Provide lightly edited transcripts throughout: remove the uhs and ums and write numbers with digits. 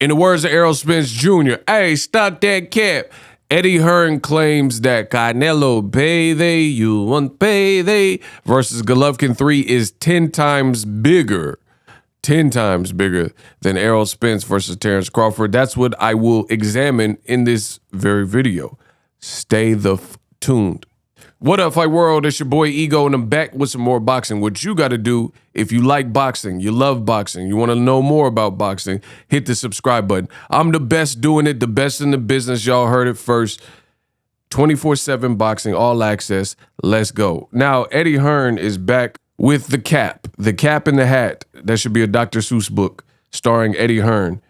In the words of Errol Spence Jr., hey, stop that cap. Eddie Hearn claims that Canelo payday, you want payday, versus Golovkin 3 is 10 times bigger. 10 times bigger than Errol Spence versus Terence Crawford. That's what I will examine in this very video. Stay tuned. What up, Fight World? It's your boy Ego, and I'm back with some more boxing. What you got to do, if you like boxing, you love boxing, you want to know more about boxing, hit the subscribe button. I'm the best doing it, the best in the business. Y'all heard it first. 24/7 boxing, all access. Let's go. Now, Eddie Hearn is back with The Cap in the Hat. That should be a Dr. Seuss book starring Eddie Hearn.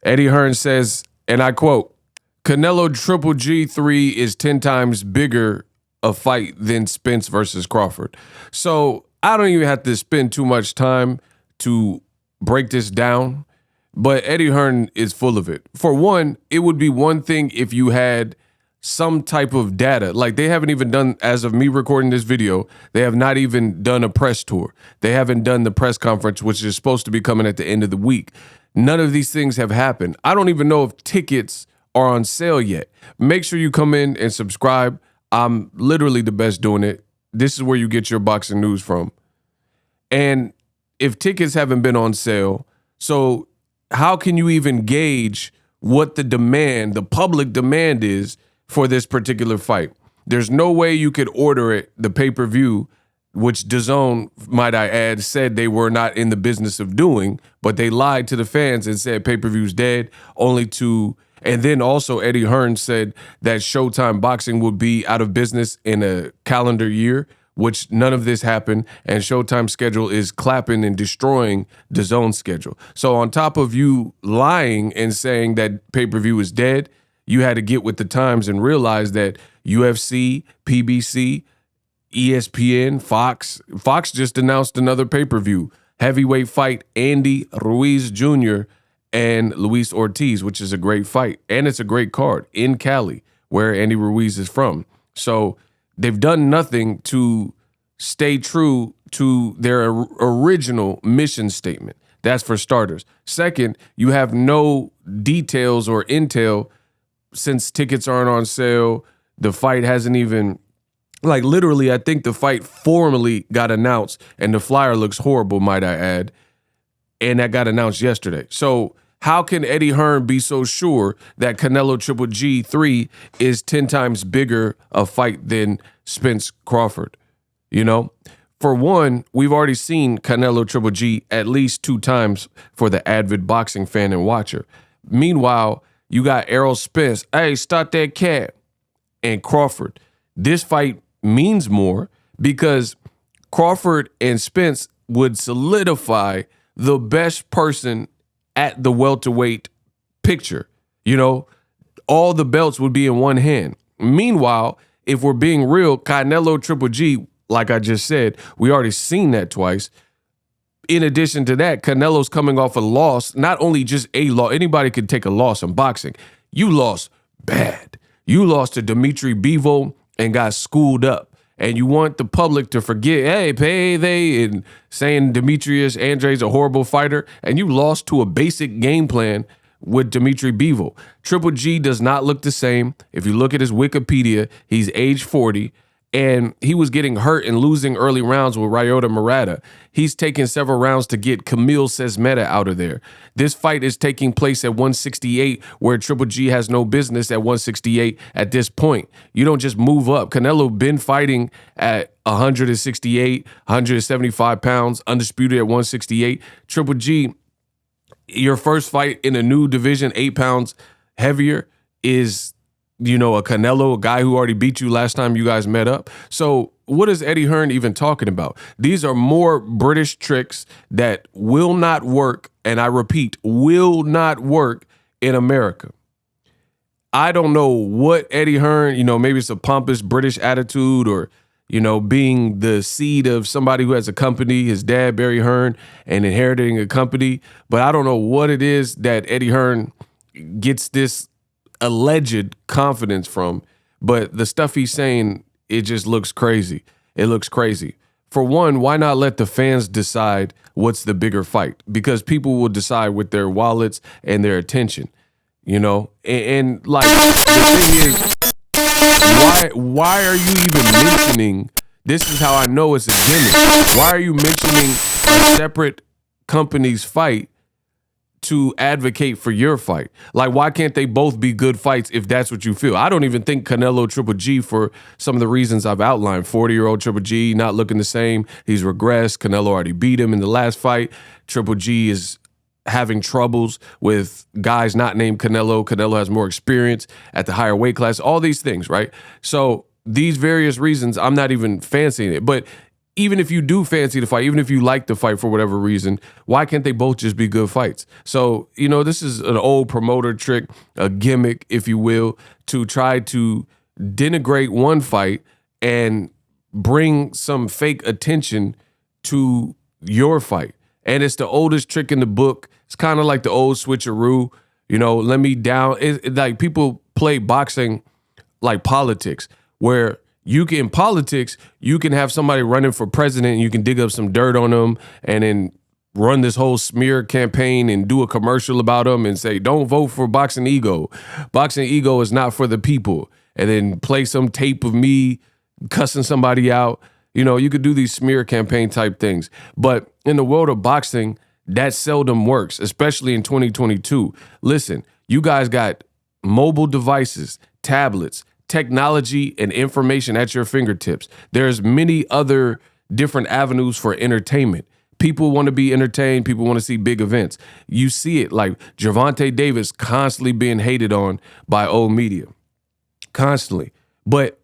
Eddie Hearn says, and I quote, Canelo Triple G3 is 10 times bigger a fight than Spence versus Crawford. So I don't even have to spend too much time to break this down, but Eddie Hearn is full of it. For one, it would be one thing if you had some type of data. Like, they haven't even done, as of me recording this video, they have not even done a press tour. They haven't done the press conference, which is supposed to be coming at the end of the week. None of these things have happened. I don't even know if tickets are on sale yet. Make sure you come in and subscribe. I'm literally the best doing it. This is where you get your boxing news from. And if tickets haven't been on sale, so how can you even gauge what the demand, the public demand is for this particular fight? There's no way you could order it, the pay-per-view, which DAZN, might I add, said they were not in the business of doing, but they lied to the fans and said pay-per-view's dead, and then also Eddie Hearn said that Showtime Boxing would be out of business in a calendar year, which none of this happened, and Showtime's schedule is clapping and destroying DAZN's schedule. So on top of you lying and saying that pay-per-view is dead, you had to get with the times and realize that UFC, PBC, ESPN, Fox just announced another pay-per-view, heavyweight fight, Andy Ruiz Jr. and Luis Ortiz, which is a great fight. And it's a great card in Cali, where Andy Ruiz is from. So they've done nothing to stay true to their original mission statement. That's for starters. Second, you have no details or intel since tickets aren't on sale. The fight hasn't even, like, literally, I think the fight formally got announced, and the flyer looks horrible, might I add. And that got announced yesterday. So how can Eddie Hearn be so sure that Canelo Triple G3 is 10 times bigger a fight than Spence Crawford? You know, for one, we've already seen Canelo Triple G at least 2 times for the avid boxing fan and watcher. Meanwhile, you got Errol Spence, hey, stop that cat, and Crawford. This fight means more because Crawford and Spence would solidify the best person at the welterweight picture. You know, all the belts would be in one hand. Meanwhile, if we're being real, Canelo Triple G, like I just said, we already seen that twice. In addition to that, Canelo's coming off a loss, not only just a loss. Anybody could take a loss in boxing. You lost bad. You lost to Dimitri Bivol and got schooled up. And you want the public to forget, hey, payday, and saying Demetrius Andre's a horrible fighter, and you lost to a basic game plan with Dimitri Bivol. Triple G does not look the same. If you look at his Wikipedia, he's age 40, and he was getting hurt and losing early rounds with Ryota Murata. He's taken several rounds to get Camille Sesmeta out of there. This fight is taking place at 168, where Triple G has no business at 168 at this point. You don't just move up. Canelo been fighting at 168, 175 pounds, undisputed at 168. Triple G, your first fight in a new division, 8 pounds heavier, is, you know, a Canelo, a guy who already beat you last time you guys met up. So what is Eddie Hearn even talking about? These are more British tricks that will not work, and I repeat, will not work in America. I don't know what Eddie Hearn, you know, maybe it's a pompous British attitude, or, you know, being the seed of somebody who has a company, his dad, Barry Hearn, and inheriting a company. But I don't know what it is that Eddie Hearn gets this alleged confidence from, but the stuff he's saying, it just looks crazy. It looks crazy. for one, why not let the fans decide what's the bigger fight? Because people will decide with their wallets and their attention, you know? And like, the thing is, why are you even mentioning, this is how I know it's a gimmick. Why are you mentioning a separate company's fight to advocate for your fight? Like, why can't they both be good fights if that's what you feel? I don't even think Canelo Triple G, for some of the reasons I've outlined. 40-year-old Triple G not looking the same. He's regressed. Canelo already beat him in the last fight. Triple G is having troubles with guys not named Canelo. Canelo has more experience at the higher weight class. All these things, right? So these various reasons, I'm not even fancying it. But even if you do fancy the fight, even if you like the fight for whatever reason, why can't they both just be good fights? So, you know, this is an old promoter trick, a gimmick, if you will, to try to denigrate one fight and bring some fake attention to your fight. And it's the oldest trick in the book. It's kind of like the old switcheroo, you know, let me down. Like, people play boxing like politics, where in politics, you can have somebody running for president and you can dig up some dirt on them and then run this whole smear campaign and do a commercial about them and say, don't vote for Boxing Ego. Boxing Ego is not for the people. And then play some tape of me cussing somebody out. You know, you could do these smear campaign type things. But in the world of boxing, that seldom works, especially in 2022. Listen, you guys got mobile devices, tablets, technology, and information at your fingertips. There's many other different avenues for entertainment. People want to be entertained. People want to see big events. You see it like Gervonta Davis constantly being hated on by old media. Constantly. But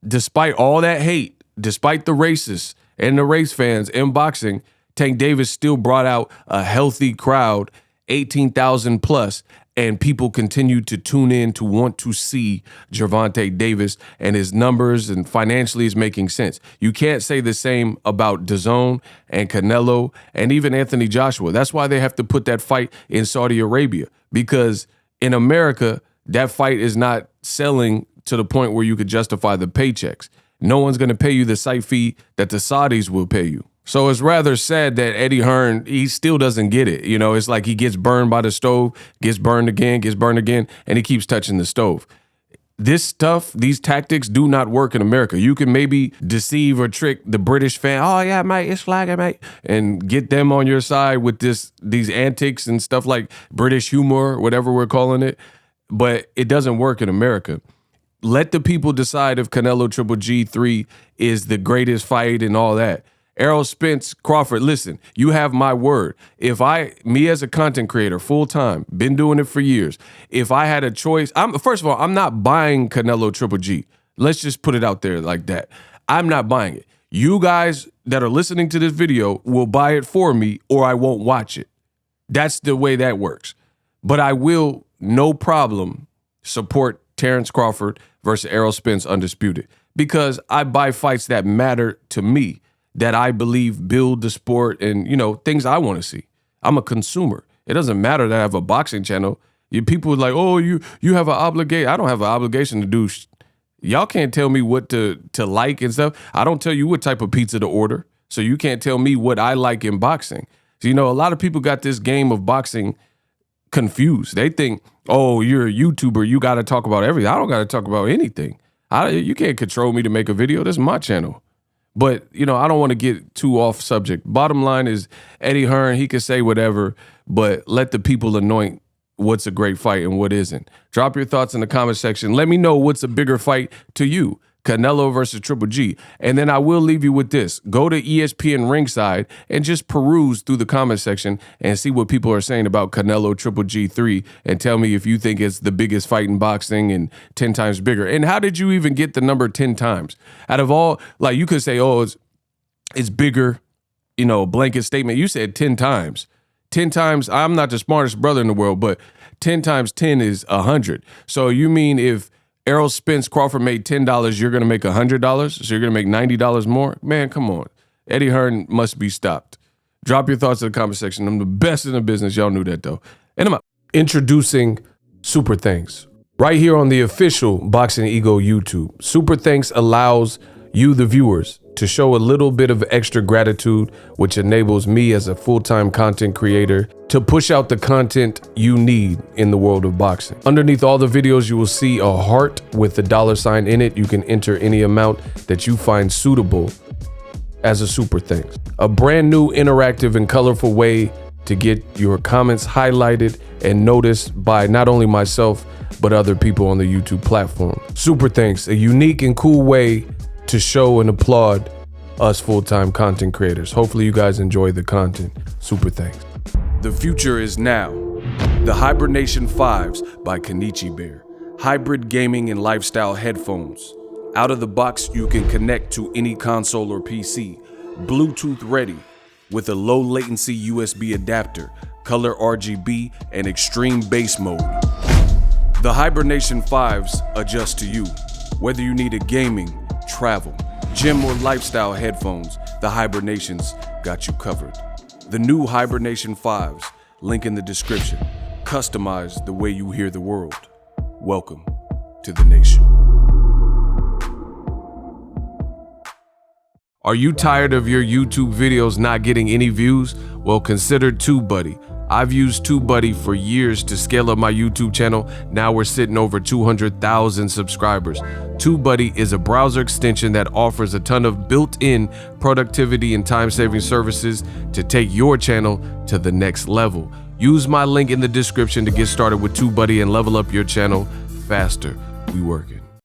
despite all that hate, despite the racists and the race fans in boxing, Tank Davis still brought out a healthy crowd, 18,000 plus, and people continue to tune in to want to see Gervonta Davis, and his numbers and financially is making sense. You can't say the same about DAZN and Canelo and even Anthony Joshua. That's why they have to put that fight in Saudi Arabia, because in America, that fight is not selling to the point where you could justify the paychecks. No one's going to pay you the site fee that the Saudis will pay you. So it's rather sad that Eddie Hearn, he still doesn't get it. You know, it's like he gets burned by the stove, gets burned again, and he keeps touching the stove. This stuff, these tactics do not work in America. You can maybe deceive or trick the British fan. Oh, yeah, mate, it's flag, mate. And get them on your side with these antics and stuff like British humor, whatever we're calling it. But it doesn't work in America. Let the people decide if Canelo Triple G3 is the greatest fight and all that. Errol Spence, Crawford, listen, you have my word. If me as a content creator, full-time, been doing it for years, if I had a choice, first of all, I'm not buying Canelo Triple G. Let's just put it out there like that. I'm not buying it. You guys that are listening to this video will buy it for me, or I won't watch it. That's the way that works. But I will, no problem, support Terence Crawford versus Errol Spence Undisputed, because I buy fights that matter to me, that I believe build the sport and, you know, things I want to see. I'm a consumer. It doesn't matter that I have a boxing channel. People are like, oh, you have an obligation. I don't have an obligation to do y'all can't tell me what to like and stuff. I don't tell you what type of pizza to order. So you can't tell me what I like in boxing. So, you know, a lot of people got this game of boxing confused. They think, oh, you're a YouTuber, you got to talk about everything. I don't got to talk about anything. You can't control me to make a video. This is my channel. But, you know, I don't want to get too off subject. Bottom line is Eddie Hearn, he can say whatever, but let the people anoint what's a great fight and what isn't. Drop your thoughts in the comment section. Let me know what's a bigger fight to you, Canelo versus Triple G. And then I will leave you with this. Go to ESPN Ringside and just peruse through the comment section and see what people are saying about Canelo Triple G3 and tell me if you think it's the biggest fight in boxing and 10 times bigger. And how did you even get the number 10 times? Out of all, like, you could say, oh, it's bigger, you know, blanket statement. You said 10 times. 10 times, I'm not the smartest brother in the world, but 10 times 10 is 100. So you mean if Errol Spence Crawford made $10, you're going to make $100? So you're going to make $90 more? Man, come on. Eddie Hearn must be stopped. Drop your thoughts in the comment section. I'm the best in the business. Y'all knew that, though. And I'm out. Introducing Super Thanks. Right here on the official Boxing Ego YouTube. Super Thanks allows you, the viewers, to show a little bit of extra gratitude, which enables me as a full-time content creator to push out the content you need in the world of boxing. Underneath all the videos, you will see a heart with a $sign in it. You can enter any amount that you find suitable as a super thanks. A brand new interactive and colorful way to get your comments highlighted and noticed by not only myself, but other people on the YouTube platform. Super thanks, a unique and cool way to show and applaud us full-time content creators. Hopefully you guys enjoy the content. Super thanks. The future is now. The Hibernation 5s by Kenichi Bear. Hybrid gaming and lifestyle headphones. Out of the box, you can connect to any console or PC. Bluetooth ready with a low latency USB adapter, color RGB, and extreme bass mode. The Hibernation 5s adjust to you. Whether you need a gaming, travel, gym, or lifestyle headphones, the Hibernations got you covered. The new Hibernation 5s, link in the description. Customize the way you hear the world. Welcome to the nation. Are you tired of your YouTube videos not getting any views? Well, consider TubeBuddy. I've used TubeBuddy for years to scale up my YouTube channel. Now we're sitting over 200,000 subscribers. TubeBuddy is a browser extension that offers a ton of built-in productivity and time-saving services to take your channel to the next level. Use my link in the description to get started with TubeBuddy and level up your channel faster. We working.